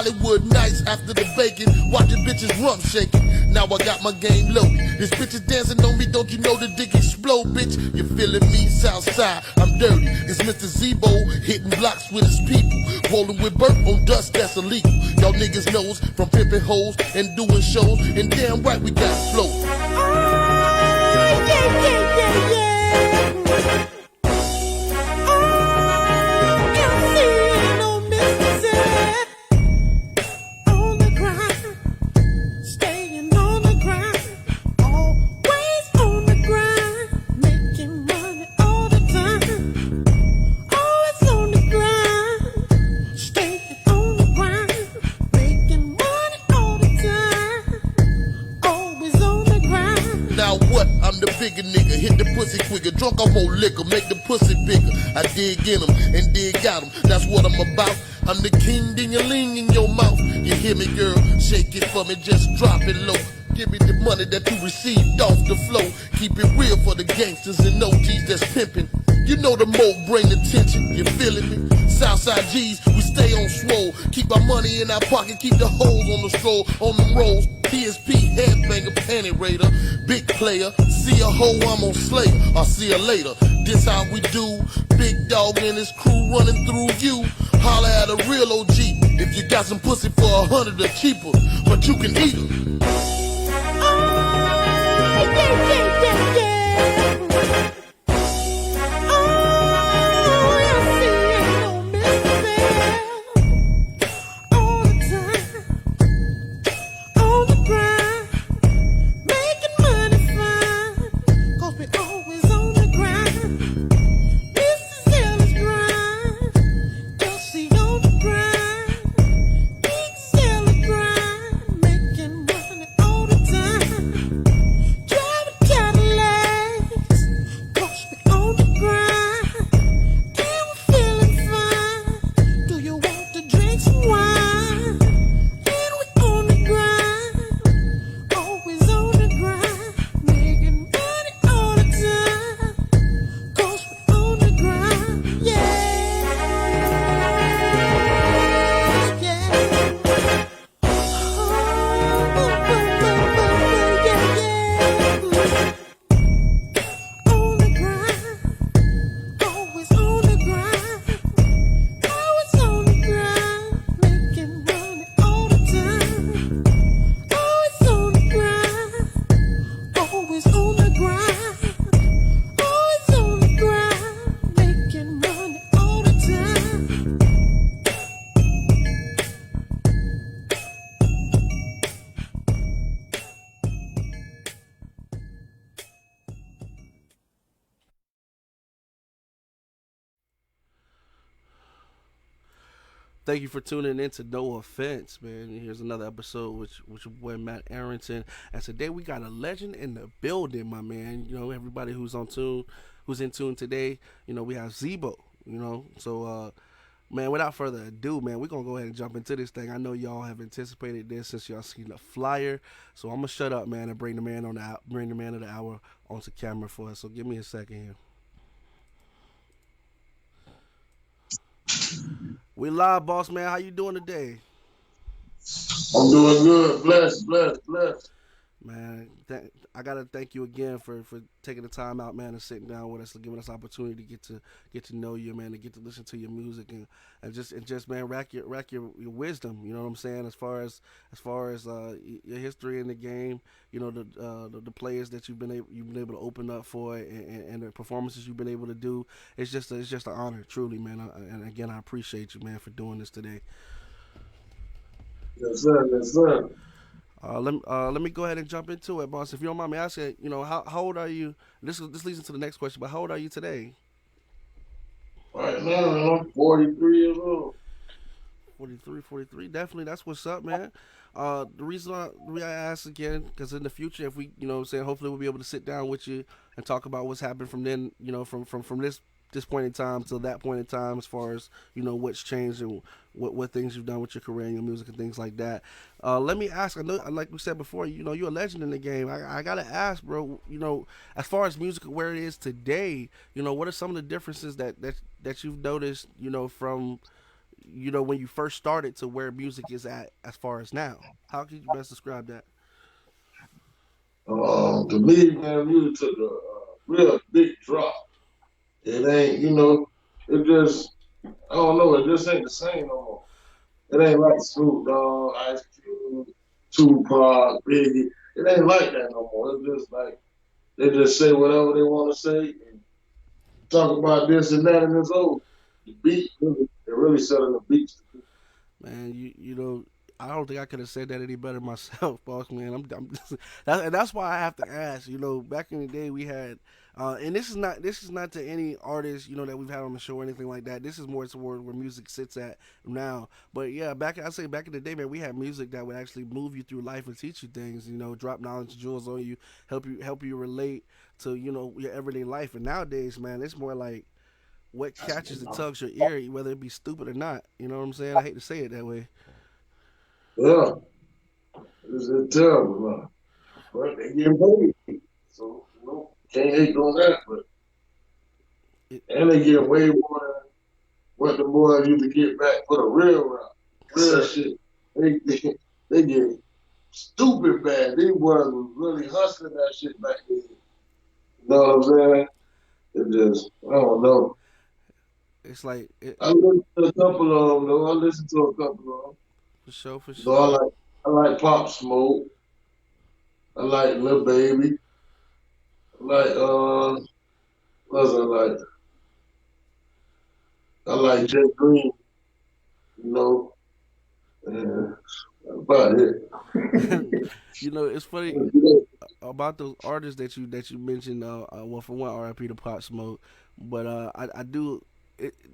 Hollywood nights after the bacon, watching bitches rump shaking. Now I got my game low. This bitch is dancing on me, don't you know the dick explode, bitch? You feeling me? Southside, I'm dirty. It's Mr. Zeebo hitting blocks with his people. Rolling with Burt on dust that's illegal. Y'all niggas knows from pimping hoes and doing shows. And damn right we got flow. Oh, yeah, yeah, yeah, yeah. I'm the bigger nigga, hit the pussy quicker, drunk off more liquor, make the pussy bigger. I dig in them and dig out them, that's what I'm about. I'm the king, ding-a-ling in your mouth. You hear me, girl? Shake it for me, just drop it low. Give me the money that you received off the flow. Keep it real for the gangsters and OGs that's pimping. You know the mo bring the tension, you feeling me? Southside G's, we stay on swole. Keep our money in our pocket, keep the hoes on the stroll, on them rolls. PSP, headbanger, panty raider, big player. See a hoe, I'm on Slayer. I'll see her later. This how we do. Big dog and his crew running through you. Holla at a real OG if you got some pussy for 100 or cheaper, but you can eat her. Oh, yeah, yeah, yeah, yeah. Thank you for tuning in to No Offense, man. Here's another episode with your boy Matt Arrington. And today we got a legend in the building, my man. You know, everybody who's in tune today, you know, we have Zeebo, you know. So man, without further ado, man, we're gonna go ahead and jump into this thing. I know y'all have anticipated this since y'all seen the flyer. So I'm gonna shut up, man, and bring the man of the hour onto camera for us. So give me a second here. We live, boss man. How you doing today? I'm doing good. Blessed. Man, I gotta thank you again for taking the time out, man, and sitting down with us, and giving us opportunity to get to know you, man, and get to listen to your music and just man, rack your wisdom. You know what I'm saying? As far as your history in the game, you know, the players that you've been able to open up for, and the performances you've been able to do. It's just an honor, truly, man. And again, I appreciate you, man, for doing this today. Yes, sir. Let me go ahead and jump into it, boss. If you don't mind me asking, you know, how old are you? This leads into the next question, but how old are you today? Right now, I'm 43 years old. 43, definitely. That's what's up, man. The reason I ask again, because in the future, if we, you know what I'm saying, hopefully we'll be able to sit down with you and talk about what's happened from then, you know, from this point in time to that point in time, as far as, you know, what's changed and what things you've done with your career and your music and things like that. Let me ask, I know, like we said before, you know, you're a legend in the game. I gotta ask, bro, you know, as far as music where it is today, you know, what are some of the differences that you've noticed, you know, from when you first started to where music is at as far as now? How could you best describe that? To me, man, music took a real big drop. It ain't, it just, I don't know, it just ain't the same no more. It ain't like Snoop Dogg, Ice Cube, Tupac, Biggie. It ain't like that no more. It's just like they just say whatever they want to say and talk about this and that, and it's over. The beat, they're really selling the beats. Man, I don't think I could have said that any better myself, boss man. I'm and that's why I have to ask. Back in the day we had, and this is not to any artist that we've had on the show or anything like that. This is more toward where music sits at now. But yeah, back in the day, man, we had music that would actually move you through life and teach you things. Drop knowledge jewels on you, help you relate to your everyday life. And nowadays, man, it's more like what catches and tugs your ear, whether it be stupid or not. You know what I'm saying? I hate to say it that way. Yeah, it's terrible, man. But they get paid. So, can't hate on that. But It, and they get way more than what the boys used to get back for the real rap. Real shit. They get stupid bad. These boys was really hustling that shit back then. You know what I'm saying? It just, I don't know. it's like I listened to a couple of them, though. I listened to a couple of them. for sure, for So sure. I like Pop Smoke. I like Lil Baby. I like, what else I like? I like Jay Green, you know. And that's about it. It's funny about those artists that you mentioned. Well, for one, R.I.P. to Pop Smoke, but I do.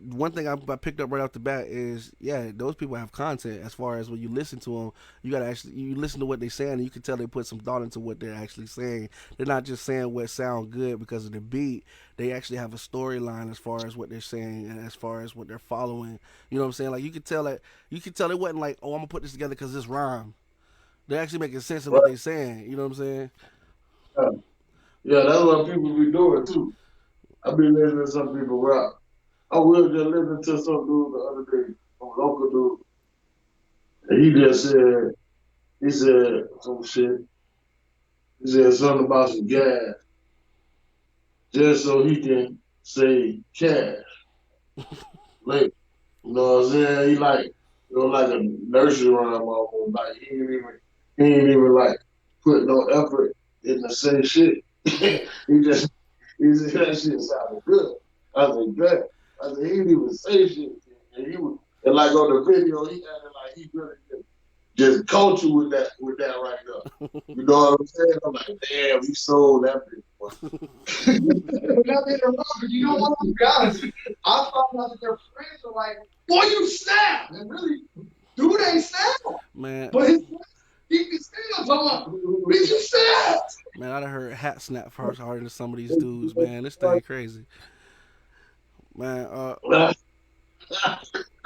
One thing I picked up right off the bat is, yeah, those people have content. As far as when you listen to them, you listen to what they're saying, and you can tell they put some thought into what they're actually saying. They're not just saying what sound good because of the beat. They actually have a storyline as far as what they're saying and as far as what they're following. You know what I'm saying? Like you could tell it wasn't like, oh, I'm gonna put this together because this rhyme. They're actually making sense of what Right? they're saying. You know what I'm saying? Yeah, yeah, that's what people be doing too. I be listening to some people rap. I will just listen to some dude the other day, some local dude, and he said some shit. He said something about some gas, just so he can say cash later. You know what I'm saying? He like, like a nursery rhyme almost. Like he ain't even like put no effort in to say shit. He said that shit sounded good. I said, good. I said, he didn't even say shit. And like on the video, he acted like he really just coach you with that right there. You know what I'm saying? I'm like, damn, he sold that bitch. Boy. Nothing wrong, but you know what? To be honest, I found out that their friends are like, boy, you snap! And really, dude ain't snap. Man, But his friends, he can still talking about, bitch, you snap! man, I done heard hat snap first harder than some of these dudes. Man, this thing crazy. Man,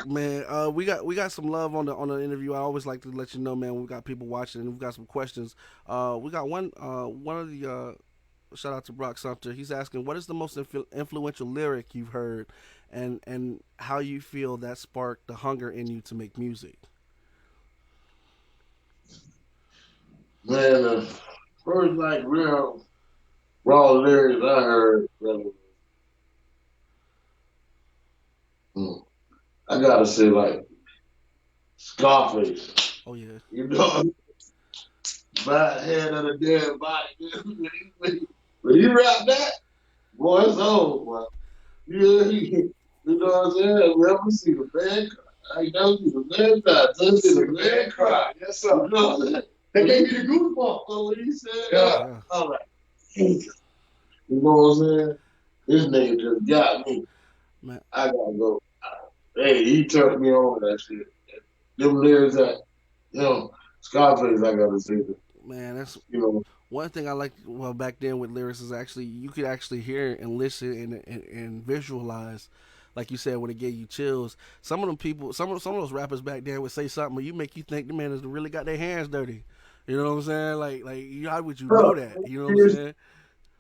we got some love on the interview. I always like to let you know, man. We got people watching and we got some questions. We got one of the shout out to Brock Sumter. He's asking, what is the most influential lyric you've heard, and how you feel that sparked the hunger in you to make music. Man, the first like real raw lyrics I heard, really, I gotta say like Scarface. Oh yeah, You know, bad head of the dead body. When you rap that, boy, it's over, boy. Yeah, you know what I'm saying? Have you ever seen a man cry? I ain't never seen a man cry. Just seen a man cry. Yes, You sir. know what I'm saying? They gave me the goosebumps. So when he said Yeah. that, yeah, I'm like, Jesus. You know what I'm saying? This nigga just got me. man, I gotta go. Hey, he turned me on with that shit. Them lyrics that, Scarface, I gotta say that, man. That's you know. one thing I like. Well, back then with lyrics is actually you could actually hear and listen and visualize. Like you said, when it gave you chills, some of them people, some of those rappers back then would say something, but you make you think the man has really got their hands dirty. You know what I'm saying? How would you know that? You know what I'm saying?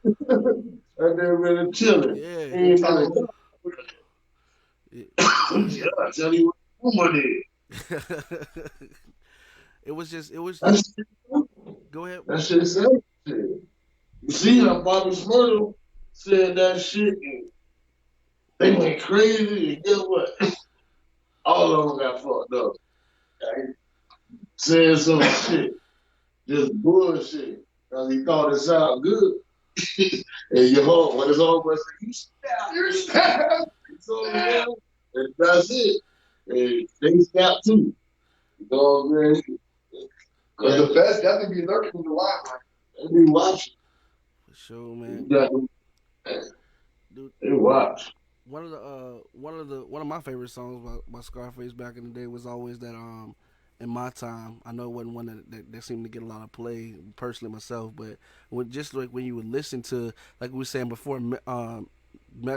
And then really chilling. Yeah, He ain't really, it, I tell you what. Mama did. it was That just shit, go ahead. that shit said shit. You see how Bobby Smurl said that shit and they went crazy and guess what? All of them got fucked up. Like, saying some shit, just bullshit. Cause he thought it sounded good. And your home, when his homeboy said, you snap, You snap. so yeah, and that's it. And they snap too. You know what I'm saying? Because the best definitely be lurking in the limelight. They be watching. For sure, man. You got them, Dude, they watch. one of my favorite songs by Scarface back in the day was always that in my time. I know it wasn't one that seemed to get a lot of play personally myself, but just like when you would listen to, like we were saying before,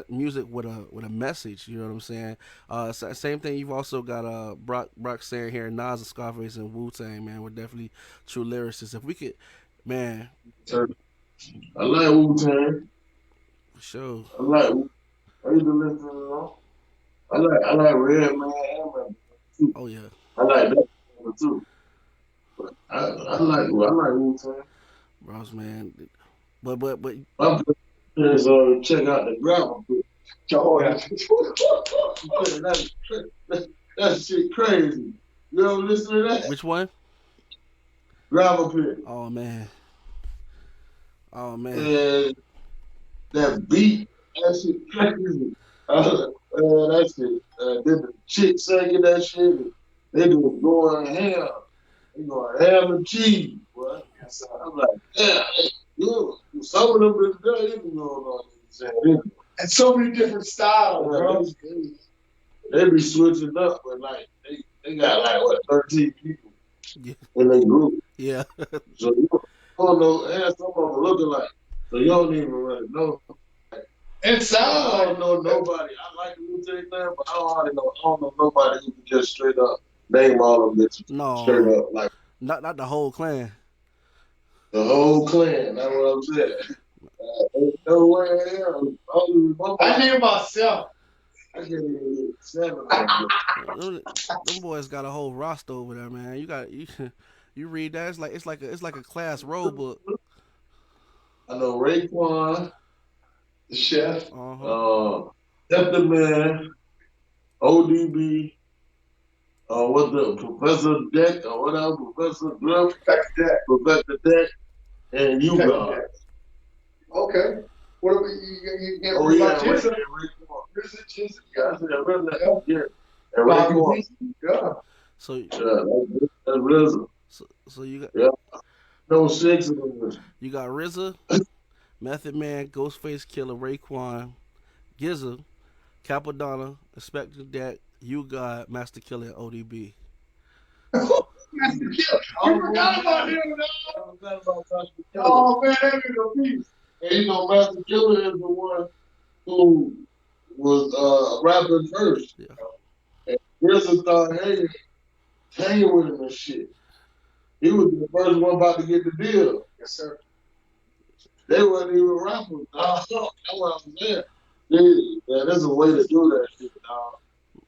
music with a message. You know what I'm saying? Same thing. You've also got Brock saying here, Nas and Scarface and Wu Tang, man. We're definitely true lyricists. If we could, man, I like Wu Tang. for sure. I like. I used to listen to them. I like Red Man and Man too. Oh yeah, I like that one too. But I like Wu Tang. bros, man. But My friends check out the gravel pit. Oh, yeah. That shit crazy. You ever listen to that? which one? Gravel pit. Oh man. Oh man. And that beat, that shit crazy. That shit. Then the chick singing that shit. They was going ham. They going ham and cheese, boy. So I'm like, yeah, some of them is there, even going on. And so many different styles, bro. They be switching up, but like they got like what 13 people Yeah. in their group. Yeah. So you don't know, and some of them looking like, so you don't even really know. It sounds I like don't know nobody. I like the Wu Tang thing, but I don't know nobody who can just straight up name all of them bitches straight No, up like not the whole clan. the whole clan. That's what I'm saying. Ain't no way in hell. I hear myself. I can't even get 7 of them. Them boys got a whole roster over there, man. You read that, it's like a class roll book. I know Raekwon, The chef. Step the Man, ODB, what the Professor Deck or whatever, Professor Griff, Professor Deck, and you guys. Okay. What about you get Oh yeah, about Jizza? Raekwon. Jizza. Yeah, I said RZA. Yeah. Yeah, and Raekwon. Yeah. So That's RZA. so you got Yeah, no 6 of them. you got RZA, Method Man, Ghostface Killer, Raekwon, Gizza, Capadonna, Inspector Deck, You God, Master Killer, and ODB. Master Killer. You forgot about him, I forgot about Master Killer. Oh man, that is a piece. And you know, Master Killer is the one who was rapping first. Yeah. And RZA started hanging with him and shit. He was the first one about to get the deal. Yes, sir. They weren't even rappers. That's what I'm saying. Yeah, there's a way to do that shit, dog.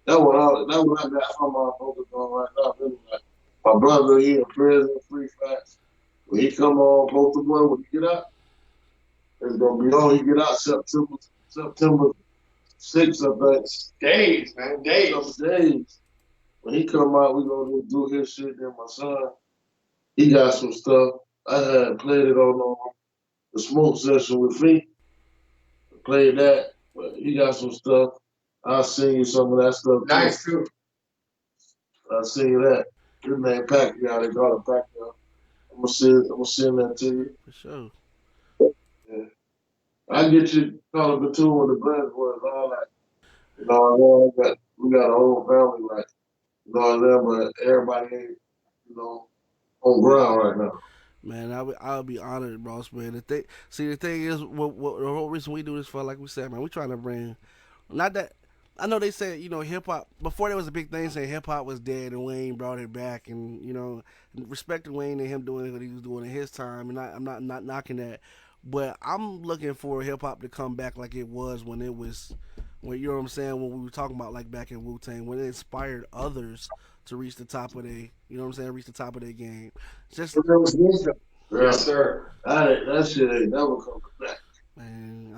That's what I got from my focus on right now. Really, like, my brother, he in prison, free facts. When he come on, post the boy, when he get out, it's gonna be on. He get out September 6th, I think. Days, man. Days. Couple days. When he come out, we gonna do his shit. Then my son, he got some stuff. I had played it on the smoke session with me. Played that, but he got some stuff. I'll send you some of that stuff. Nice too. I'll send you that. His name Pacquiao. They call it Pacquiao. I'm gonna send that to you. For sure. Yeah. I get you call it Platoon with the Blends was all that. You know, we got a whole family like, you know what I'm saying, but everybody ain't, you know, on ground right now. Man, I'll be honored, boss, man. The thing is, what the whole reason we do this for, like we said, man, we trying to bring, not that, I know they said, hip hop, before there was a big thing saying hip hop was dead and Wayne brought it back, and, respecting Wayne and him doing what he was doing in his time, and I'm not knocking that, but I'm looking for hip hop to come back like it was when you know what I'm saying, when we were talking about like back in Wu Tang, when it inspired others to reach the top of their, you know what I'm saying, reach the top of their game. It's just Yes, sir. That shit ain't never coming back. man,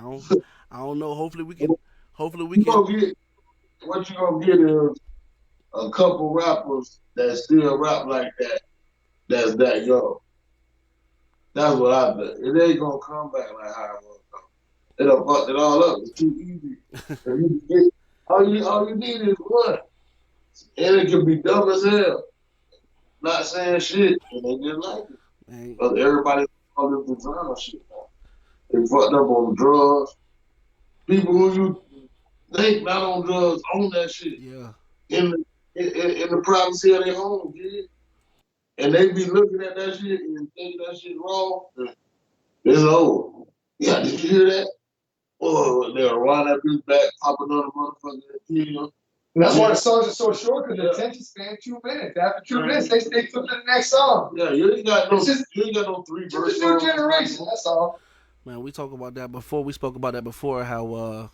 I don't know. Hopefully we can. Gonna get what you gonna get is a couple rappers that still rap like that. That's that young. That's what I bet. It ain't gonna come back like how it was. It done fucked it all up. It's too easy. If you get, all you need is one, and it can be dumb as hell, not saying shit, and they just like it. Man, But everybody all this designer shit now. They fucked up on drugs. People who you think not on drugs own that shit yeah, in in the privacy of their home, kid. And they be looking at that shit and think that shit wrong. It's over. Yeah, did you hear that? Oh, they'll run that bitch back, pop another motherfucker in. And that's why the songs are so short, because the attention span 2 minutes. After 2 minutes, they flip to the next song. Yeah, you ain't got no three verse. It's a new generation. That's all. man, we talked about that before. We spoke about that before. How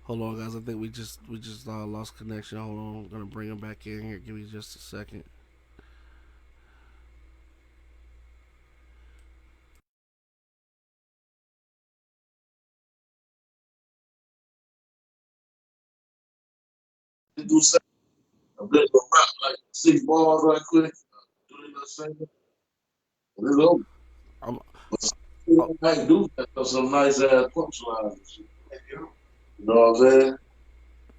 hold on, guys. I think we just lost connection. Hold on, I'm gonna bring him back in here. Give me just a second. Do something. A bit of rap like 6 bars right quick. Do it in a second. And it's over. I'm, But uh, like do that some nice ass punchlines and shit. You know what I'm saying?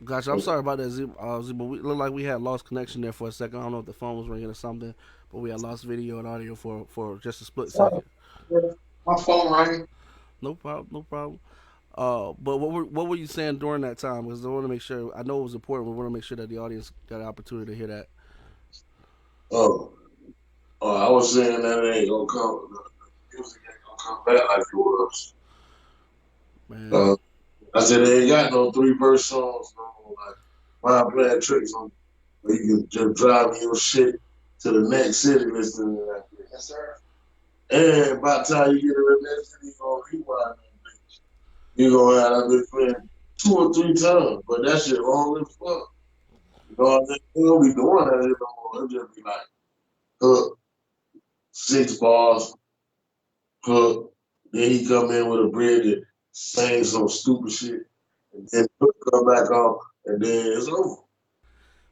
Gotcha. I'm sorry about that, Z. But we looked like we had lost connection there for a second. I don't know if the phone was ringing or something, but we had lost video and audio for just a split second. My phone rang. No problem. No problem. But what were you saying during that time? Because I want to make sure. I know it was important. But we want to make sure that the audience got an opportunity to hear that. Oh, I was saying that it ain't gonna come. The music ain't gonna come back like it was. Man, Uh, I said they ain't got no 3 verse songs no more. Like mind playing tricks on where you can just drive your shit to the next city listening to that bitch. Yes, sir. And by the time you get to the next city, you gonna rewind that bitch. You gonna have that bitch playing 2 or 3 times, but that shit wrong as fuck. You know what I'm saying? They don't be doing that shit no more. It just be like hook, 6 bars, hook. Then he come in with a bridge and sing some stupid shit, and then hook come back on, and then it's over.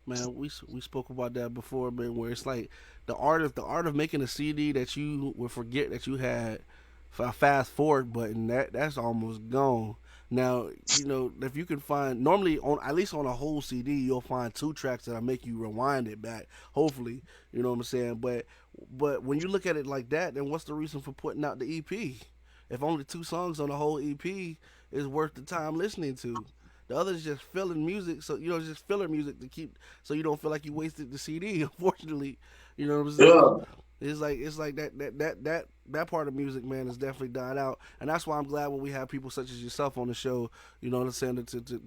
man, we spoke about that before, man. Where it's like the art of making a CD that you would forget that you had a fast forward button. That's almost gone. Now if you can find normally on at least on a whole CD you'll find 2 tracks that'll make you rewind it back. Hopefully, you know what I'm saying. But when you look at it like that, then what's the reason for putting out the EP? If only 2 songs on the whole EP is worth the time listening to. The others just filling music, so just filler music to keep, so you don't feel like you wasted the CD. Unfortunately, you know what I'm saying. Yeah, It's like that part of music, man, has definitely died out, and that's why I'm glad when we have people such as yourself on the show. You know what I'm saying,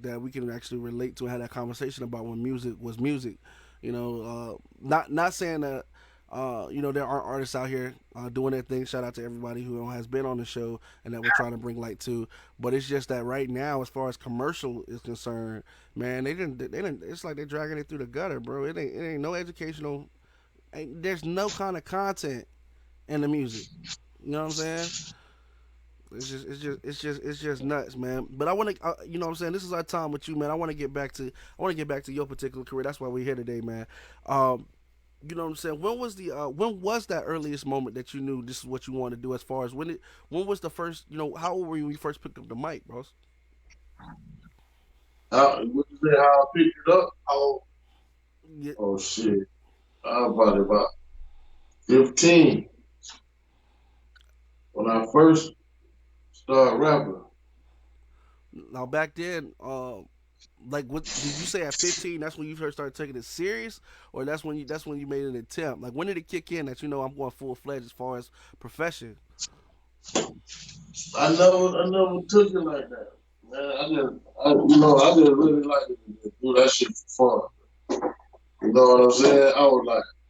that we can actually relate to and have that conversation about when music was music. Not saying that there aren't artists out here doing their thing. Shout out to everybody who has been on the show and that we're trying to bring light to. But it's just that right now, as far as commercial is concerned, man, they didn't. It's like they're dragging it through the gutter, bro. It ain't no educational. There's no kind of content in the music. You know what I'm saying? It's just nuts, man. But I want to, you know what I'm saying. This is our time with you, man. I want to get back to your particular career. That's why we're here today, man. You know what I'm saying? When was that earliest moment that you knew this is what you wanted to do? As far as when was the first? How old were you when you first picked up the mic, bros? what you say? How I picked it up? Yeah. Oh shit! I was probably about 15 when I first started rapping. Now back then, like what did you say at 15? That's when you first started taking it serious, or that's when you made an attempt. Like when did it kick in that I'm going full fledged as far as profession? I never took it like that. Man, I just really like to do that shit for fun. You know what I'm saying?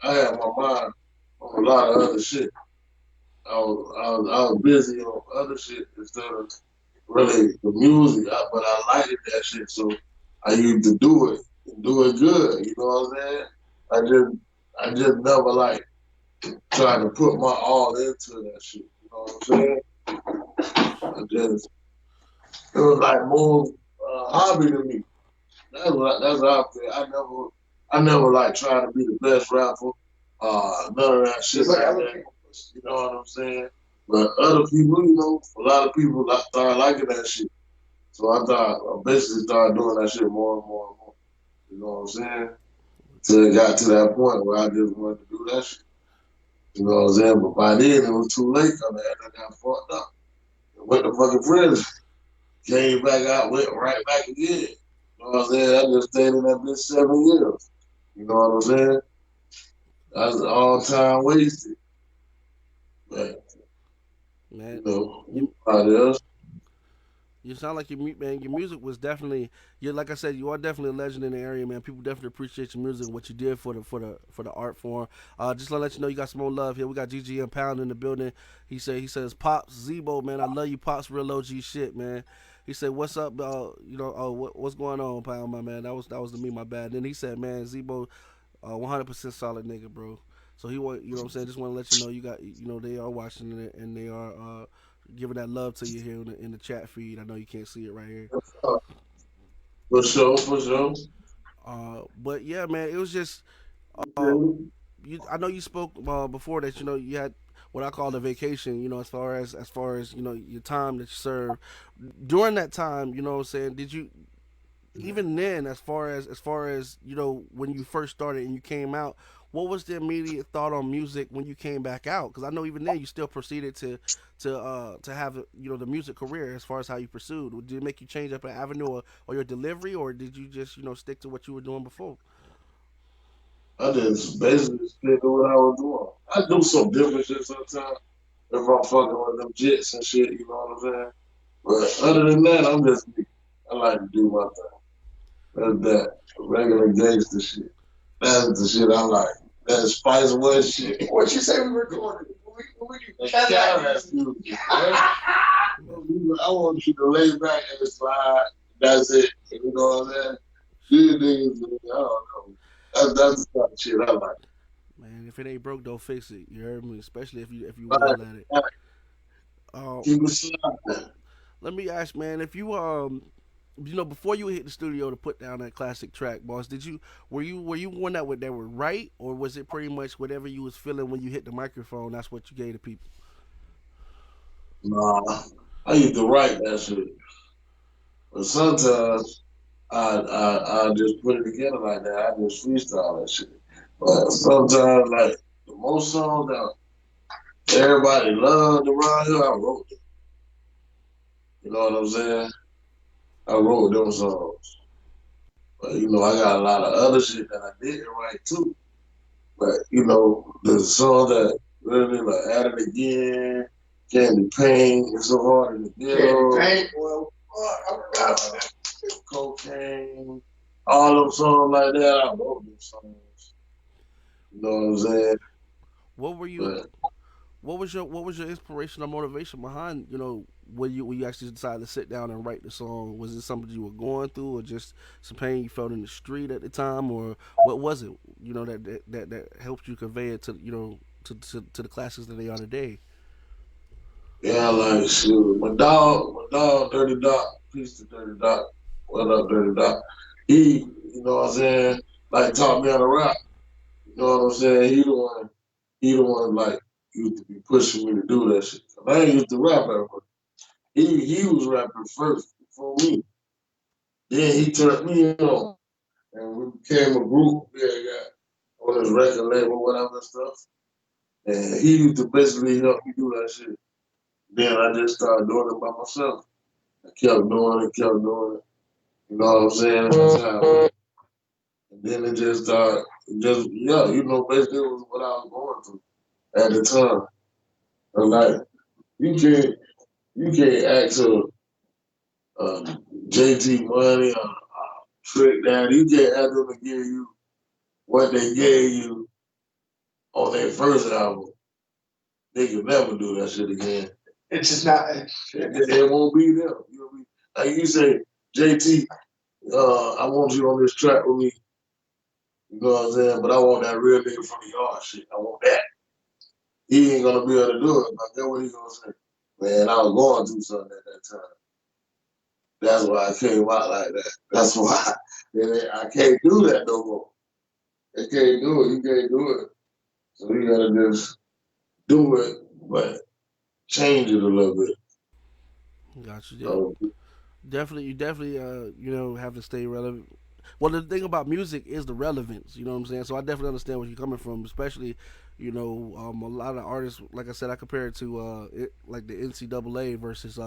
I had my mind on a lot of other shit. I was busy on other shit instead of really the music, but I liked that shit. So I used to do it and do it good. You know what I'm saying? I just I just never like tried to put my all into that shit. You know what I'm saying? I just it was like more hobby to me. That's how I feel. I never like trying to be the best rapper. None of that shit It's like like other that. people. You know what I'm saying? But other people, a lot of people started liking that shit. So I basically started doing that shit more and more and more. You know what I'm saying? Till it got to that point where I just wanted to do that shit. You know what I'm saying? But by then it was too late. I got fucked up. Went to fucking prison. Came back out, went right back again. You know what I'm saying? I just stayed in that bitch 7 years. You know what I'm saying? That's all time wasted. But, man. who else? You sound like man. Your music was definitely, you like I said, you are definitely a legend in the area, man. People definitely appreciate your music and what you did for the art form. Just to let you know, you got some more love here. We got GGM Pound in the building. He says, Pops Zeebo, man, I love you, Pops, real OG shit, man. He said, "What's up, what's going on, Pound, my man?" That was to me, my bad. Then he said, "Man, Zeebo, 100% solid nigga, bro." So he want, you know what I'm saying. Just want to let you know you got, they are watching it and they are giving that love to you here in the chat feed. I know you can't see it right here. Uh, for sure, for sure. But yeah, man, it was just uh, I know you spoke before that you had what I call the vacation. As far as your time that you served during that time. You know what I'm saying? Did you even then, as far as when you first started and you came out, what was the immediate thought on music when you came back out? Because I know even then you still proceeded to have the music career as far as how you pursued. Did it make you change up an avenue or your delivery, or did you just stick to what you were doing before? I just basically stick to what I was doing. I do some different shit sometimes if I'm fucking with them jits and shit, you know what I'm saying? But other than that, I'm just me. I like to do my thing. That's that regular gangster shit. That's the shit I like. That Spice West shit. What you say we recorded? When we do That Cadillac Cadillac music. music. I want you to lay back and slide. That's it. You know what I'm saying? These niggas, I don't know. That's the type of shit I like. Man, if it ain't broke, don't fix it. You heard me. Especially if you Right, well at it. right. Uh, Keep it sliding. Let me ask, man, if before you hit the studio to put down that classic track, boss, were you one that would write, or was it pretty much whatever you was feeling when you hit the microphone? That's what you gave to people. Nah, I used to write that shit. But sometimes I just put it together like that. I just freestyle that shit. But sometimes, like, the most songs that everybody loved around here, I wrote them. You know what I'm saying? I wrote them songs. But, I got a lot of other shit that I didn't write too. But, the song that really, like, At It Again, Candy Paint, It's So Hard in the Candy Ghetto, paint. Well, I forgot about that. Cocaine, all them songs like that, I wrote them songs. You know what I'm saying? What were you? But What was your inspiration or motivation behind when you actually decided to sit down and write the song? Was it something you were going through, or just some pain you felt in the street at the time, or what was it? That helped you convey it to the classics that they are today. yeah, like shoot, my dog, Dirty Doc, peace to Dirty Doc. What up, Dirty Doc? He, you know what I'm saying, like taught me how to rap. You know what I'm saying? He the one like used to be pushing me to do that shit. I ain't used to rap ever. He was rapping first before me. Then he turned me on, and we became a group. Yeah, yeah, on his record label, whatever stuff. And he used to basically help me do that shit. Then I just started doing it by myself. I kept doing it, kept doing it. You know what I'm saying? That's how it went. And then it just started, yeah, basically it was what I was going through at the time. And like, you can't, you can't ask JT Money or Trick Daddy. You can't ask them to give you what they gave you on their first album. They could never do that shit again. It's just not. It won't be them. You'll be like you say, JT. I want you on this track with me. You know what I'm saying? But I want that real nigga from the yard shit. I want that. He ain't gonna be able to do it. But then what he gonna say? Man, I was going through something at that time. That's why I came out like that. That's why I can't do that no more. I can't do it. You can't do it. So you gotta just do it, but change it a little bit. Gotcha. Yeah. So, Definitely, you definitely, have to stay relevant. Well, the thing about music is the relevance. You know what I'm saying? So I definitely understand where you're coming from, especially, a lot of artists. Like I said, I compare it to like the NCAA versus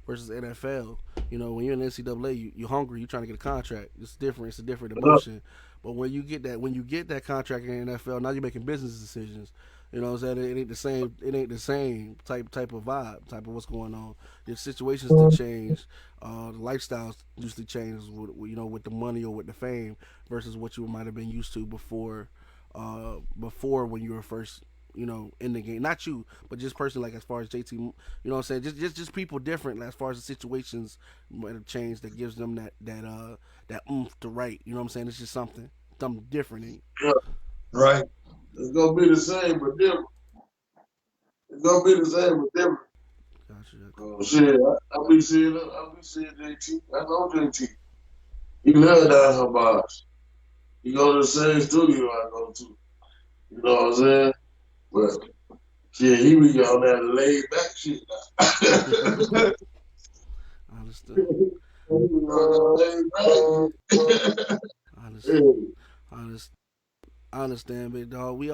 NFL. When you're in the NCAA, you're hungry. You're trying to get a contract. It's different. It's a different emotion. But when you get that contract in the NFL, now you're making business decisions. You know what I'm saying? It ain't the same. It ain't the same type of vibe, type of what's going on. Your situations to change, the lifestyles usually change with the money or with the fame versus what you might have been used to before when you were first in the game. Not you, but just personally, like as far as JT, you know what I'm saying? Just people different as far as the situations might have changed that gives them that oomph to write. You know what I'm saying? It's just something different. yeah, right. It's gonna be the same but different. It's gonna be the same but different. Gotcha. Shit, I be seeing JT. I know JT. He love down her bars. He go to the same studio I go to. You know what I'm saying? But shit, he be on that laid back shit now. I understand. I understand, big dog. We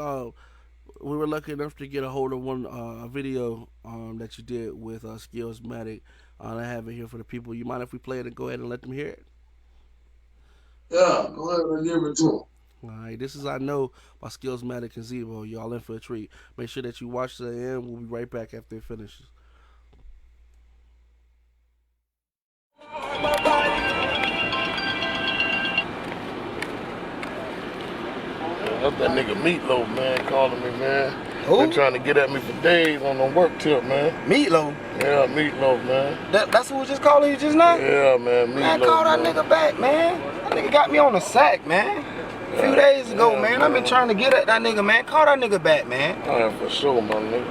were lucky enough to get a hold of one a video that you did with Skillsmatic. I have it here for the people. You mind if we play it and go ahead and let them hear it? Yeah, go ahead and give it to him. All right, this is I Know by Skillsmatic and Zeebo. Y'all in for a treat. Make sure that you watch to the end. We'll be right back after it finishes. That's that nigga Meatloaf, man, calling me, man. Who? Been trying to get at me for days on the work tip, man. Meatloaf? Yeah, Meatloaf, man. That's who was just calling you just now? Yeah, man, Meatloaf. Man, call that nigga back, man. That nigga got me on the sack, man. A few days ago, man. I've been trying to get at that nigga, man. Call that nigga back, man. Yeah, for sure, my nigga.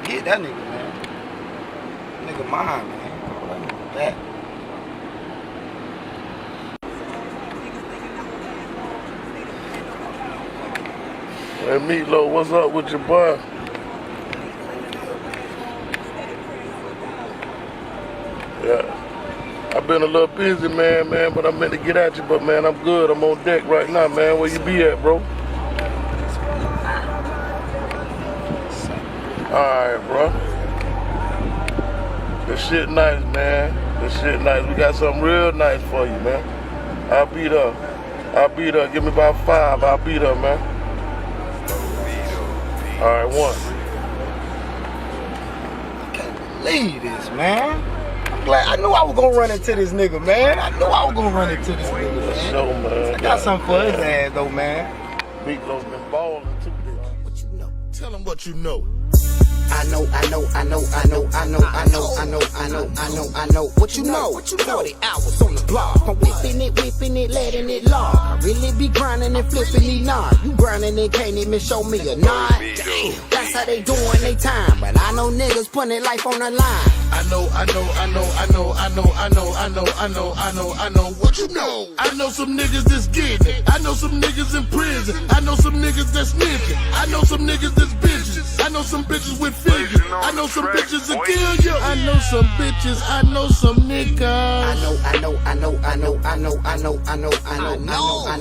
Get that nigga, man. Nigga mine, man. Call that nigga back. Hey, Meatloaf, what's up with your boy? Yeah. I've been a little busy, man, but I meant to get at you, but, man, I'm good. I'm on deck right now, man. Where you be at, bro? Alright, bro. This shit nice, man. This shit nice. We got something real nice for you, man. I'll be there. Give me about 5. I'll be there, man. Alright, 1. I can't believe this, man. I'm glad. I knew I was gonna run into this nigga, man. I knew I was gonna run into this nigga, man. Show, man. I got something for his ass, though, man. Meatloaf's been balling too. What you know? Tell him what you know. I know. What you know? 40 hours on the block. I'm whipping it, letting it lock. I really be grinding and flipping these knobs. You grinding and can't even show me a nod. Damn, that's how they doing they time. But I know niggas putting their life on the line. I know. What you know? I know some niggas that's getting it. I know some niggas in prison. I know some niggas that's snitching. I know some niggas that's bitches. I know some bitches with figures. I know some bitches that kill you. I know some bitches. I know some niggas. I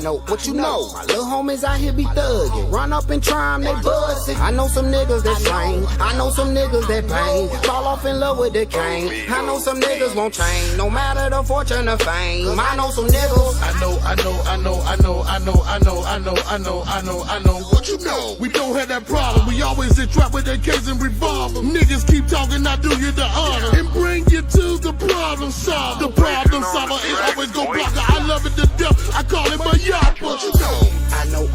know. What you know? My little homies out here be thugging. Run up and try 'em, they buzzing. I know some niggas that slain. I know some niggas that pain. Fall off in love with the cane. I know some niggas won't change. No matter the fortune or fame. I know some niggas. I know. What you know? We don't have that problem. We always in trap with AKs and revolvers. Niggas keep talking, I do you the honor and bring you to the problem solver. The problem solver is always go blocker. I love it to death. I call it my yapper. What you know? I know.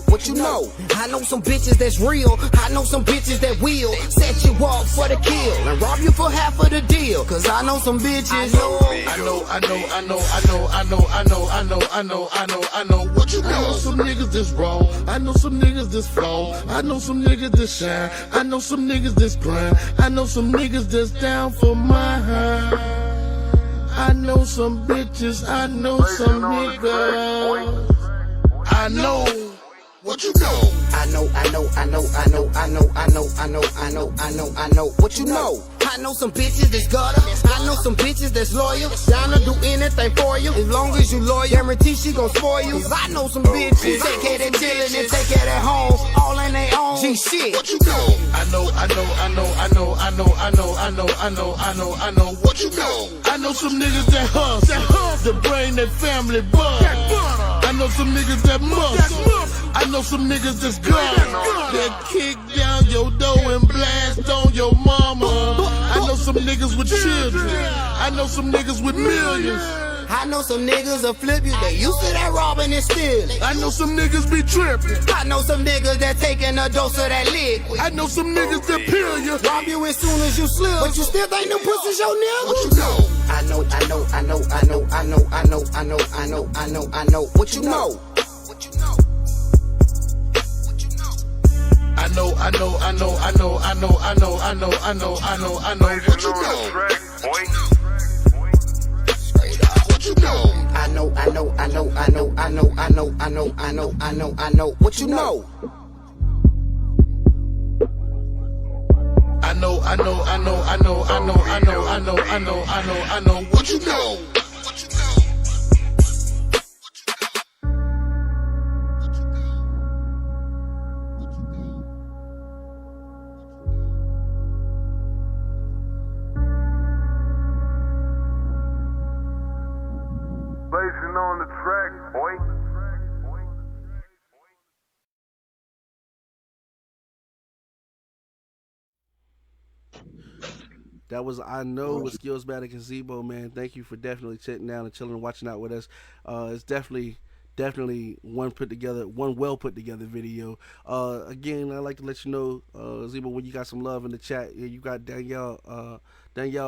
what you know. I know some bitches that's real. I know some bitches that will set you up for the kill and rob you for half of the deal. Cause I know some bitches. I know what you know. I know some niggas that's wrong. I know some niggas that's flawed. I know some niggas that shine. I know some niggas that's grind. I know some niggas that's down for mine. I know some bitches. I know some niggas. I know what you know. I know what you know. I know some bitches that's gutter. I know some bitches that's loyal. Down to do anything for you. As long as you loyal, guarantee she gon' spoil you. Cause I know some bitches take care of chillin' and take care of home. All in their own G shit. What you know? I know what you know. I know some niggas that hustle, that bring their family buzz. I know some niggas that muscle. I know some niggas that's gun, that kick down your door and blast on your mama. I know some niggas with children. I know some niggas with millions. I know some niggas will flip you. They used to that robbing and stealing. I know some niggas be tripping. I know some niggas that taking a dose of that liquid. I know some niggas that peel you. Rob you as soon as you slip. But you still think them pussies your nigga? What you know? I know what you know. I know what you know. What you know? I know what you know. I know what you know. Blazing on the track, boy. That was I Know with Skillsmatic and Zeebo, man. Thank you for definitely sitting down and chilling, watching out with us. It's definitely one well put together video. Again, I'd like to let you know, Zeebo, when you got some love in the chat, you got Danielle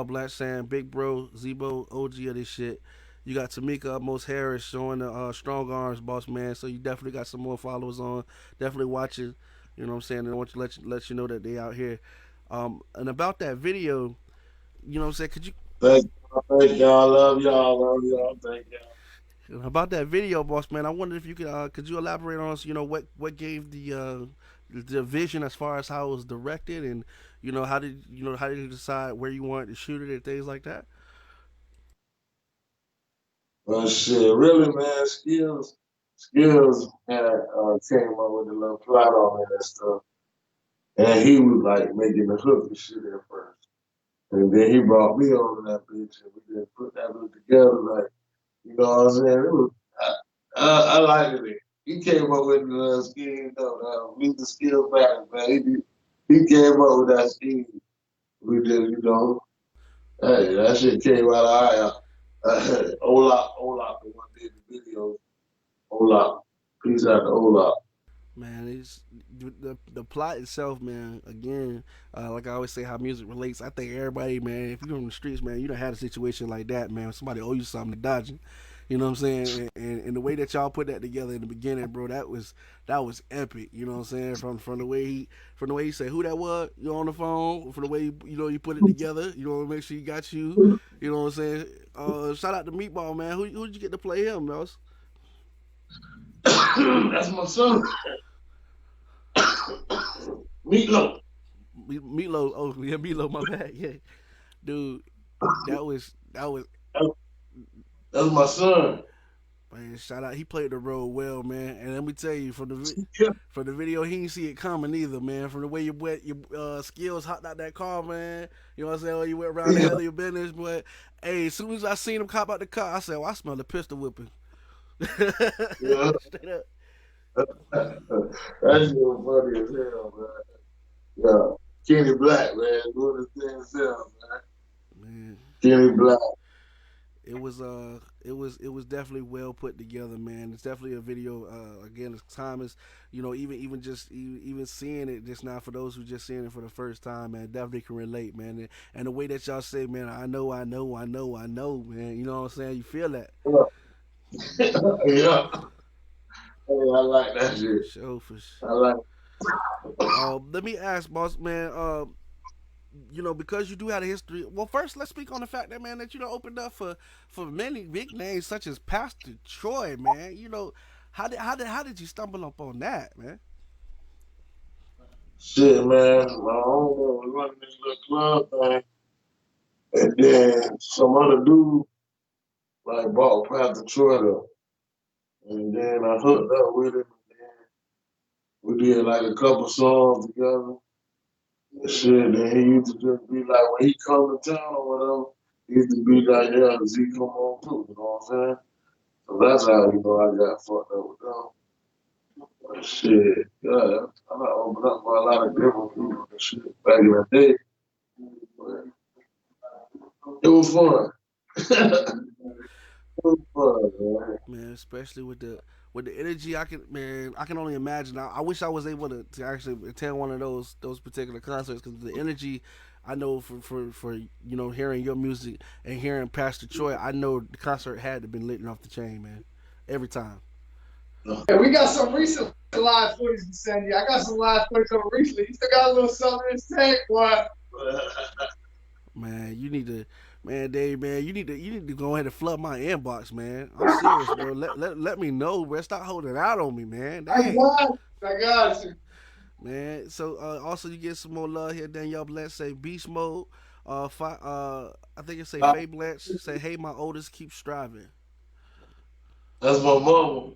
Black saying, Big Bro, Zeebo, OG of this shit. You got Tamika Utmost Harris showing the strong arms, boss man. So you definitely got some more followers on. Definitely watching. You know what I'm saying? And I want to let you know that they out here. And about that video, you know what I'm saying? Could you? Thank y'all. Love y'all. Thank y'all. About that video, boss man, I wondered if you could you elaborate on us? You know what gave the vision as far as how it was directed, and how did you decide where you wanted to shoot it and things like that? Well, shit, really, man, Skills had came up with a little plot on it and stuff, and he was like making the hook and shit at first, and then he brought me on that bitch, and we just put that hook together, like, you know what I'm saying? It was, I liked it. He came up with the scheme, we the skill back, man. He came up with that scheme. We did, hey, that shit came out of Olap, the one did the video. Olap, peace out to Olap. Man, it's the plot itself, man. Again, like I always say, how music relates. I think everybody, man, if you're on the streets, man, you don't have a situation like that, man. Somebody owe you something to dodging. You know what I'm saying? And the way that y'all put that together in the beginning, bro, that was epic. You know what I'm saying? From the way he said who that was, you on the phone, from the way you put it together, make sure he got you. You know what I'm saying? Shout out to Meatball, man. Who did you get to play him, Mouse? That's my son. Meatloaf. Meatloaf. Oh yeah, Meatloaf. My bad. Yeah, dude, that was. That's my son. Man, shout out. He played the role well, man. And let me tell you, from the video, he didn't see it coming either, man. From the way your Skills hopped out that car, man. You know what I'm saying? You went around the hell of your business, but hey, as soon as I seen him cop out the car, I said, "Well, I smell the pistol whipping." Yeah. Straight up. That's so funny as hell, man. Yeah. Kenny Black, man, doing his thing himself, man. Kenny Black. it was definitely well put together, man. It's definitely a video. Again, as time is, even just even seeing it just now for those who just seeing it for the first time, man, definitely can relate, man. And the way that y'all say, man, I know, I know, I know, I know, man. You know what I'm saying? You feel that? Yeah. Hey, I like that For shit. sure, I like Let me ask, boss man. Because you do have a history. Well, first, let's speak on the fact that, man, that opened up for many big names such as Pastor Troy, man. How did you stumble up on that, man? shit, man. My homeboy was running this little club thing, and then some other dude like bought Pastor Troy up, and then I hooked up with him, and then we did like a couple songs together. And shit, then he used to just be like, when he come to town or whatever, he used to be like, yeah, Z, come on too, you know what I'm saying? So that's how, I got fucked up with them. But shit, yeah, I got opened up for a lot of different people and shit back in the day. But it was fun. It was fun, man. Man, especially with the energy, I can only imagine. I wish I was able to actually attend one of those particular concerts because the energy. I know for hearing your music and hearing Pastor Troy, I know the concert had to been lit off the chain, man. Every time. Yeah, we got some recent live footage to send you. I got some live footage on recently. He still got a little something in his tank, boy. Man, you need to, man, Dave, man, you need to go ahead and flood my inbox, man. I'm serious, bro. Let me know, bro. Stop holding out on me, man. I Dang, got you. I got you. man. So also you get some more love here. Danielle Blanche say beast mode. I think it say Faye Blanche say, hey, my oldest keep striving. That's my mama.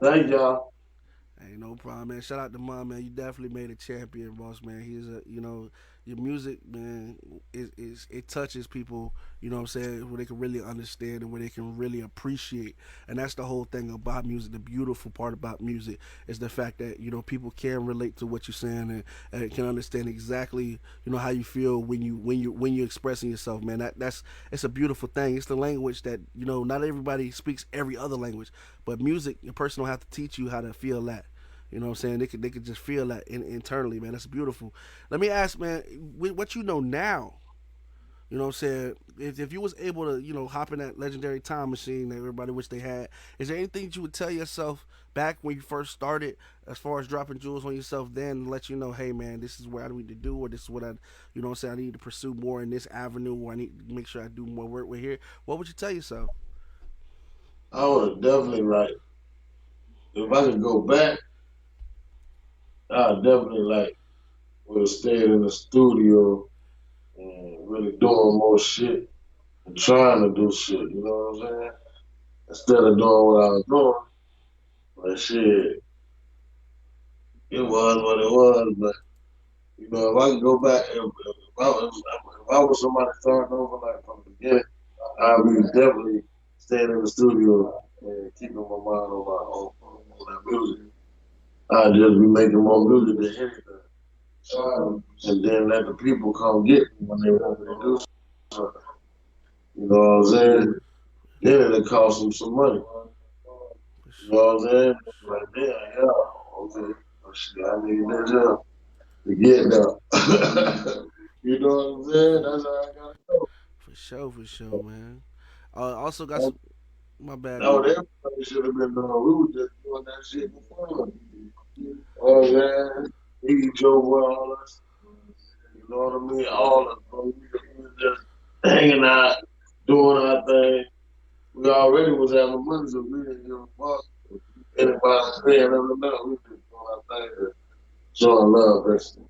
Thank Hey, y'all. Ain't no problem, man. Shout out to mom, man. You definitely made a champion, boss, man. He's your music, man, it touches people. You know what I'm saying? Where they can really understand and where they can really appreciate. And that's the whole thing about music. The beautiful part about music is the fact that people can relate to what you're saying and can understand exactly how you feel when you're expressing yourself, man. That's it's a beautiful thing. It's the language that not everybody speaks every other language, but music, a person don't have to teach you how to feel that. You know what I'm saying? They could just feel that internally, man. That's beautiful. Let me ask, man, with what you know now, you know what I'm saying? If you was able to, hop in that legendary time machine that everybody wish they had, is there anything that you would tell yourself back when you first started as far as dropping jewels on yourself then to let you know, hey man, this is what I need to do or this is what I need to pursue more in this avenue or I need to make sure I do more work with here. What would you tell yourself? I would definitely like, if I could go back, I would definitely like, would have stayed in the studio and really doing more shit and trying to do shit, you know what I'm saying? Instead of doing what I was doing. But shit, it was what it was. But if I could go back, if I was somebody starting over like from the beginning, I'd be definitely staying in the studio and keeping my mind on that music. I'd just be making more music than anything. And then let the people come get me when they want me to do something. You know what I'm saying? Then it'll cost them some money. You know what I'm saying? Like, damn, yeah, okay. Oh, shit, I need that job to get there. You know what I'm saying? That's how I gotta go. For sure, man. Also got That's, some. My bad. that's what everybody should have been doing. We were just doing that shit for fun. Oh, yeah. He drove with all us. You know what I mean? All of us, bro. We was just hanging out, doing our thing. We already was having money, so we didn't give a fuck. Anybody paying every minute, we just doing our thing and showing love, basically.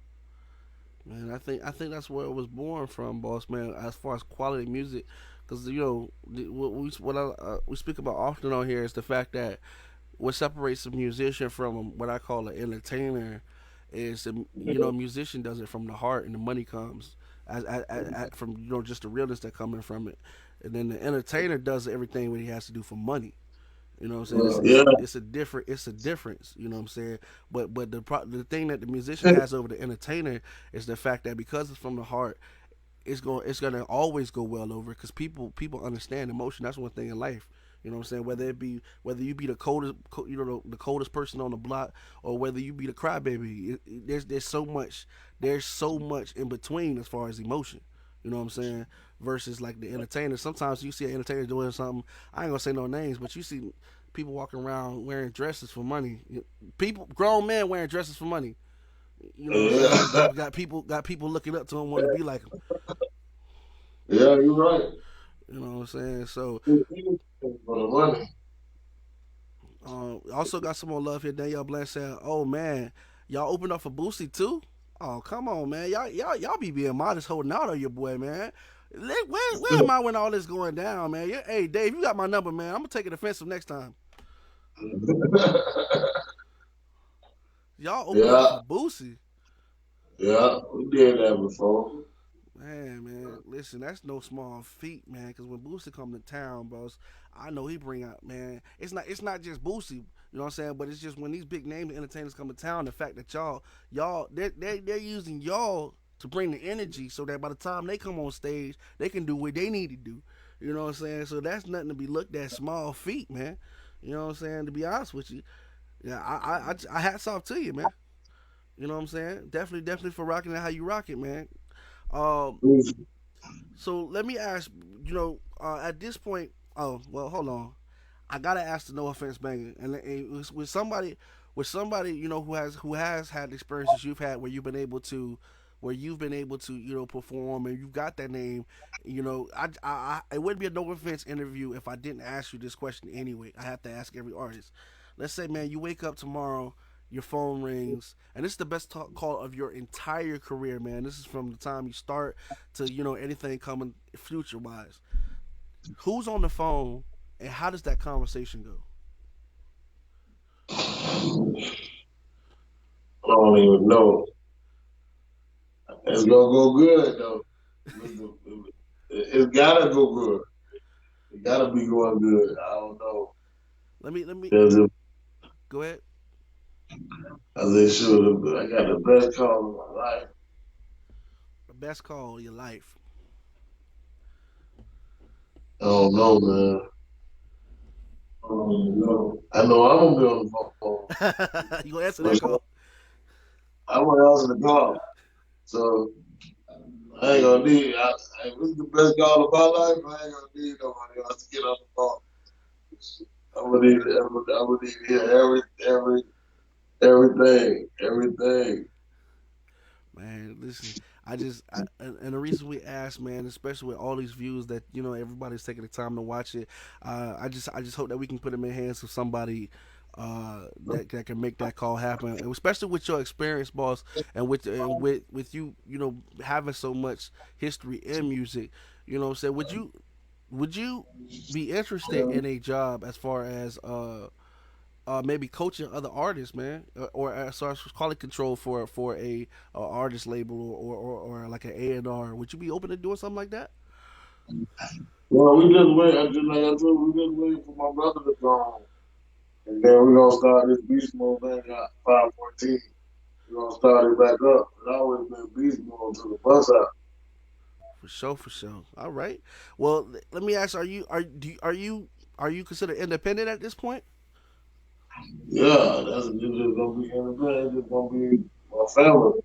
Man, I think that's where it was born from, boss man. As far as quality music, because what we speak about often on here is the fact that what separates a musician from what I call an entertainer is a musician does it from the heart and the money comes from just the realness that coming from it, and then the entertainer does everything what he has to do for money. You know what I'm saying? Yeah. It's a difference. You know what I'm saying? But the thing that the musician has over the entertainer is the fact that because it's from the heart, it's gonna always go well over because people understand emotion. That's one thing in life. You know what I'm saying? Whether you be the coldest, the coldest person on the block, or whether you be the crybaby, there's so much in between as far as emotion. You know what I'm saying? Versus like the entertainers. Sometimes you see an entertainer doing something. I ain't gonna say no names, but you see people walking around wearing dresses for money. People, grown men wearing dresses for money. You know what I'm saying? Yeah, Got people looking up to him, wanting to be like him. yeah, you're right. You know what I'm saying? So For the money. also got some more love here. Danielle Blanche said, "Oh man, y'all opened up for Boosie too? Oh come on, man, y'all be being modest, holding out on your boy, man. Where am I when all this going down, man? Yeah, hey Dave, you got my number, man. I'm gonna take it offensive next time. Y'all opened up Yeah, for Boosie. yeah, we did that before. Man, listen, that's no small feat, man. Because when Boosie come to town, bros, I know he bring out, man. It's not just Boosie, you know what I'm saying? But it's just when these big name entertainers come to town, the fact that they're using y'all to bring the energy, so that by the time they come on stage, they can do what they need to do. You know what I'm saying? So that's nothing to be looked at small feat, man. You know what I'm saying? To be honest with you, yeah, I hats off to you, man. You know what I'm saying? Definitely for rocking it how you rock it, man. Um, so let me ask, at this point, oh well, hold on. I gotta ask the no offense banger, and with somebody who has had the experiences you've had where you've been able to perform and you've got that name. It wouldn't be a no offense interview if I didn't ask you this question anyway. I have to ask every artist. Let's say, man, you wake up tomorrow, your phone rings, and this is the best talk call of your entire career, man. This is from the time you start to anything coming future wise. Who's on the phone, and how does that conversation go? I don't even know. It's gonna go good though. It's gotta go good. It gotta be going good. I don't know. Let me 'Cause if go ahead. I say, sure, I got the best call of my life. The best call of your life. I don't know, man. I don't know. I know I'm gonna be on the phone. You gonna answer For that sure. call? I'm gonna answer the call. So I ain't gonna need. This is the best call of my life. I ain't gonna need nobody else to get on the phone. I'm gonna need to hear everything. Man, listen, and the reason we ask, man, especially with all these views that everybody's taking the time to watch it, I just hope that we can put them in hands of somebody that can make that call happen, and especially with your experience, boss, and with you, having so much history in music. You know what I'm saying? Would you be interested in a job as far as maybe coaching other artists, man, or so I quality control for a artist label, or like an A&R? Would you be open to doing something like that? Well, we just wait. I just like I told you, we just waiting for my brother to go home, and then we gonna start this beast mode thing at 514. We gonna start it back up. It always been beast mode to the bus out. For sure, for sure. All right. Well, let me ask: are you considered independent at this point? Yeah, that's it's just gonna be independent. It's just gonna be my family.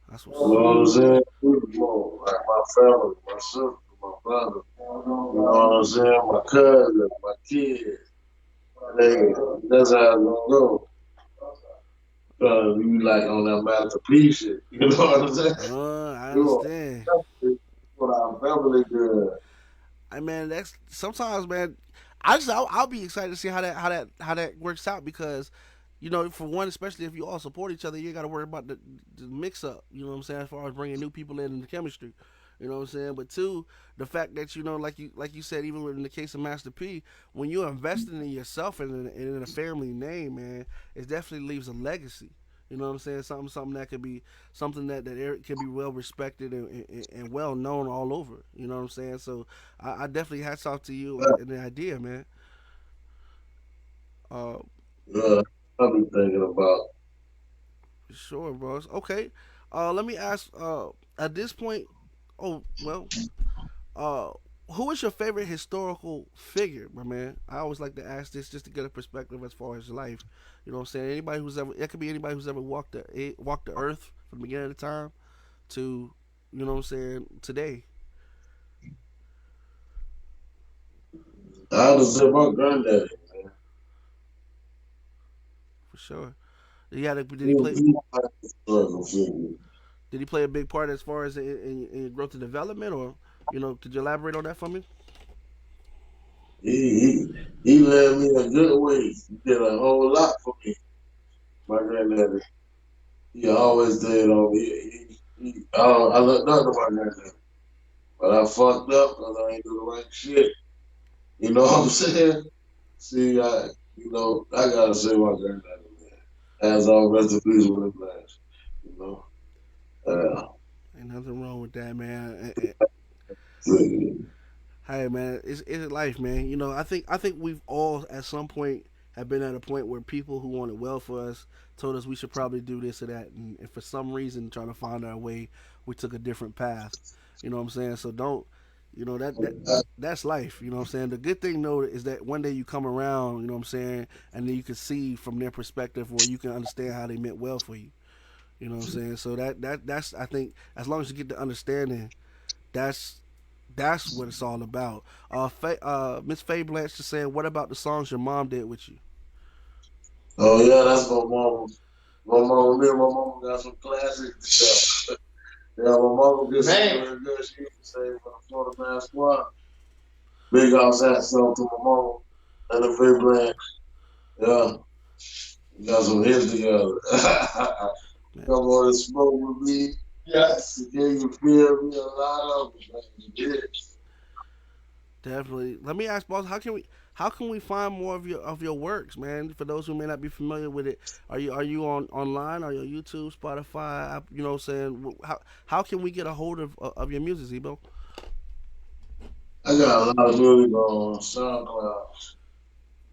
That's You what's know up. what I'm saying? Like my family, my sister, my brother. You know what I'm saying? My cousin, my kids. Hey, that's how it's gonna go. You like on that master P shit. You know what I'm saying? I You know, understand. what our family good. I mean, that's sometimes, man. I'll be excited to see how that works out because, for one, especially if you all support each other, you got to worry about the mix up. You know what I'm saying? As far as bringing new people in the chemistry, you know what I'm saying. But two, the fact that like you said, even in the case of Master P, when you're investing in yourself and in a family name, man, it definitely leaves a legacy. You know what I'm saying? Something that could be something that can be well respected and well known all over. You know what I'm saying? So I definitely hats off to you and the idea, man. Uh, Yeah, I've been thinking about. sure, bros. Okay. Let me ask. At this point, Oh well. Uh, who is your favorite historical figure, my man? I always like to ask this just to get a perspective as far as life. You know what I'm saying? Anybody who's ever it could be anybody who's ever walked the earth from the beginning of the time to you know what I'm saying today I would say my granddaddy. for sure. Did He he was play my historical figure. did he play a big part as far as in your growth and development, or could you elaborate on that for me? He led me a good way. He did a whole lot for me. My granddaddy. He always did on me. I looked up to my granddaddy. But I fucked up because I ain't do the right shit. You know what I'm saying? See, I gotta say my granddaddy, man. As all rest in peace with his last. You know? Uh, Ain't nothing wrong with that, man. so, Hey man, it's life, man. I think we've all at some point have been at a point where people who wanted well for us told us we should probably do this or that, and for some reason, trying to find our way, we took a different path. You know what I'm saying? So don't, that's life. You know what I'm saying? The good thing though is that one day you come around. You know what I'm saying? And then you can see from their perspective, or you can understand how they meant well for you. You know what I'm saying? So that's I think as long as you get the understanding, that's that's what it's all about. Miss Faye Blanche just saying, "What about the songs your mom did with you?" oh, yeah, that's my mama. Me and my mama got some classics. Yeah, my mama gets some really good. She used to say for the Florida Man Squad. Big house hat song to my mama and the Faye Blank. Yeah, we got some hits together. Man, Come on and smoke with me. Yes. Yeah, you feel me? A lot of it, man. Yeah. definitely. Let me ask, boss, how can we find more of your works, man? For those who may not be familiar with it, are you on online? Are you on YouTube, Spotify? You know, what I'm saying how can we get a hold of your music, Zeebo? I got a lot of music on SoundCloud,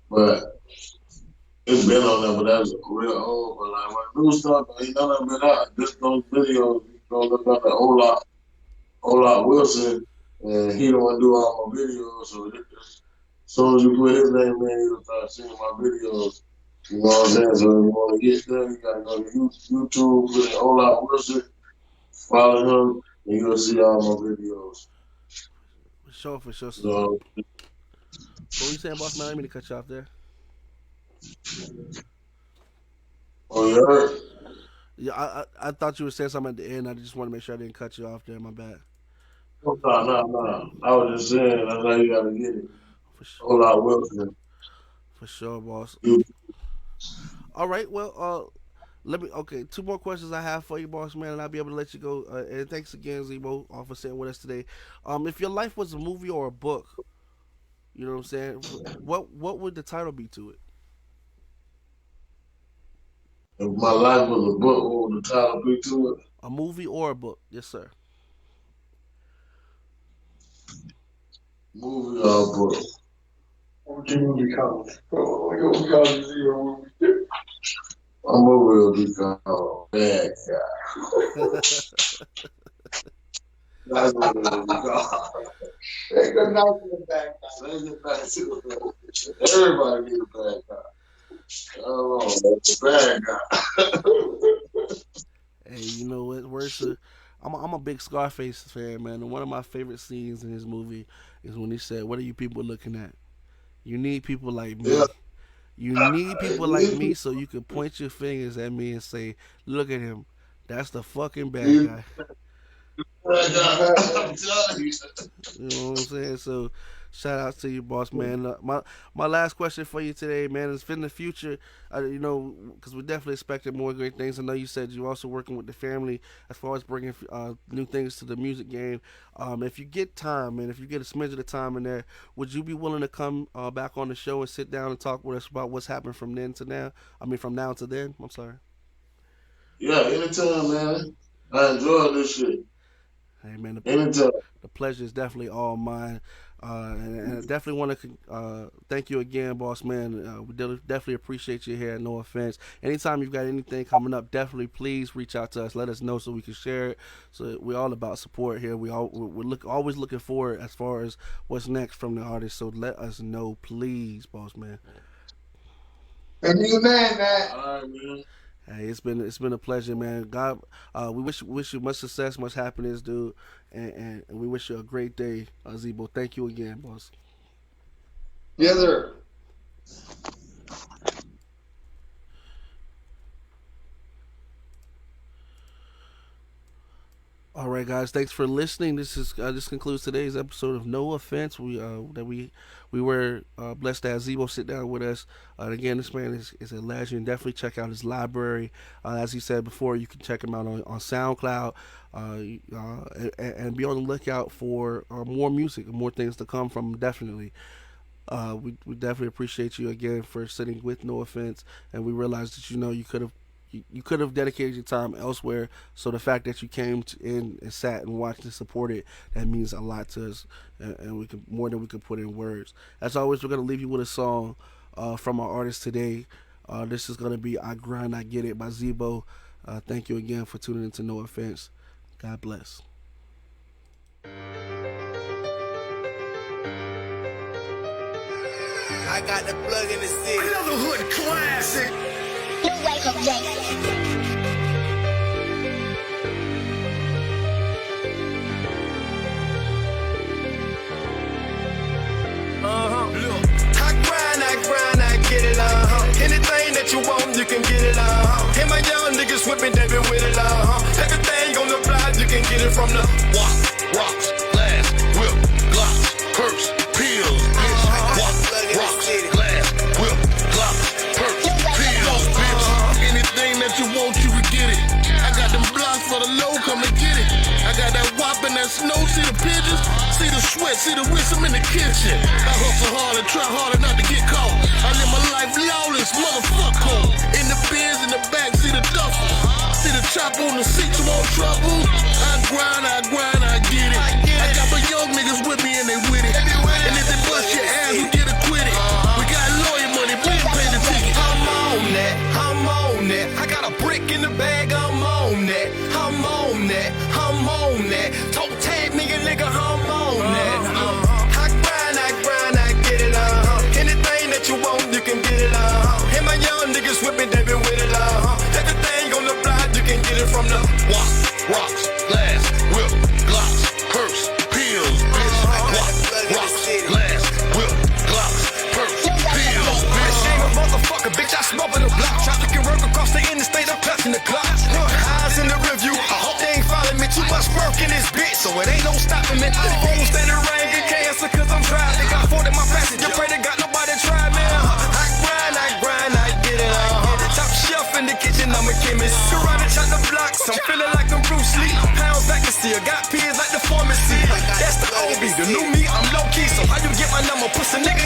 but it's been on there, but that's real old. But like when new stuff, ain't none of it out. Just those videos, you go look up at Ola Wilson, and he don't want to do all my videos. So as soon as you put his name in, you'll start seeing my videos. You know what I'm saying? So if you want to get there, you gotta go to YouTube, put in Ola Wilson, follow him, and you'll see all my videos. For sure, for sure. So, So, what were you saying, boss man? I didn't mean to cut you off there. oh, you heard? Yeah, I thought you were saying something at the end. I just want to make sure I didn't cut you off there. My bad. No, no, no. I was just saying, that's how you gotta get it. For sure, Ola Wilson. for sure, boss. You, All right, well, let me. Okay, two more questions I have for you, boss man, and I'll be able to let you go. And thanks again, Zebo, for sitting with us today. If your life was a movie or a book, you know what I'm saying. What would the title be to it? if my life was a book, what would the title be to it? A movie or a book? Yes, sir. Movie or a book? What would your movie called? What would you call it? Zero movie? My movie will be called Bad Guy. That's what it will be called. Say good night to the bad guy. Say goodnight to the bad guy. Everybody need a bad guy. Oh, that's a bad guy. Hey, you know what? I'm a big Scarface fan, man. And one of my favorite scenes in his movie is when he said, "What are you people looking at? You need people like Yeah. me. You need people like me so you can point your fingers at me and say, look at him. That's the fucking bad You guy." bad guy. I'm telling you. You know what I'm saying? So, shout out to you, boss man. My last question for you today, man, is in the future. Because we're definitely expecting more great things. I know you said you're also working with the family as far as bringing new things to the music game. If you get time, and if you get a smidge of the time in there, would you be willing to come back on the show and sit down and talk with us about what's happened from then to now? I mean, from now to then. I'm sorry. Yeah, anytime, man. I enjoy this shit. Hey man, Anytime. the pleasure is definitely all mine. And I definitely want to thank you again, boss man. We definitely appreciate you here. No offense. Anytime you've got anything coming up, definitely please reach out to us. Let us know so we can share it. So we're all about support here. Always looking forward as far as what's next from the artist. So let us know, please, boss man. And you, man. All right, man. Hey, it's been a pleasure, man. God, we wish you much success, much happiness, dude, and we wish you a great day, Zeebo. Thank you again, boss. Yes, sir. All right, guys. Thanks for listening. This concludes today's episode of No Offense. We were blessed to have Zeebo sit down with us. Again, this man is a legend. Definitely check out his library. As he said before, you can check him out on SoundCloud, and be on the lookout for more music and more things to come from him. Definitely. We definitely appreciate you again for sitting with No Offense, and we realize that you could have dedicated your time elsewhere. So the fact that you came in and sat and watched and supported, that means a lot to us, and we can more than we can put in words. As always, we're gonna leave you with a song from our artist today. This is gonna be "I Grind, I Get It" by Zeebo. Thank you again for tuning into No Offense. God bless. I got the plug in the city. Another hood classic. New wave of gangsta. Look, I get it, anything that you want, you can get it, And my young niggas whipping, they been with it, Everything on the block, you can get it from the Walk, rocks, glass, whip, glocks, perks, pills, bitch. Walk, rocks, glass, whip, glocks, perks, pills, bitch. Anything that you want, you can get it. I got them blocks for the low, come and get it. I got that whop and that snow, see the pigeons, see the sweat, see the whisk, I'm in the kitchen. I hustle hard and try harder not to get caught. I live my life lawless, motherfucker. In the bins, in the back, see the duffel. See the chop on the seat, you want trouble? I grind, I get it. I got my young niggas with me and they with it. And if they bust your ass, we get acquitted. We got lawyer money, we ain't pay the ticket. I'm on that. I got a brick in the bag, I'm on that. Toe tag me, nigga, I'm on that. I grind, I get it, Anything that you want, you can get it, And my young niggas whipping, they been with it, Everything on the block, you can get it from the Walk, rocks, glass, whip, glocks, perks, pills, bitch. Walk, rocks, glass, whip, glocks, perks, pills, bitch. ain't a motherfucker, bitch, I smoke in the block. Trafficking work across the interstate, I'm clutching the clock. Eyes in the review, I hope they ain't following me. Too much work in this bitch, so it ain't no stopping me. Phone stand in rain, get cancer, cause I'm driving. Got 40 my passenger, pray to God nobody try me. I grind, I get it, Top shelf in the kitchen, I'm a chemist. Karate chop the blocks, I'm feeling like I'm Bruce Lee. Pound back and still got peers like the pharmacy. That's the old me, the new me, I'm low key. So how you get my number, pussy nigga?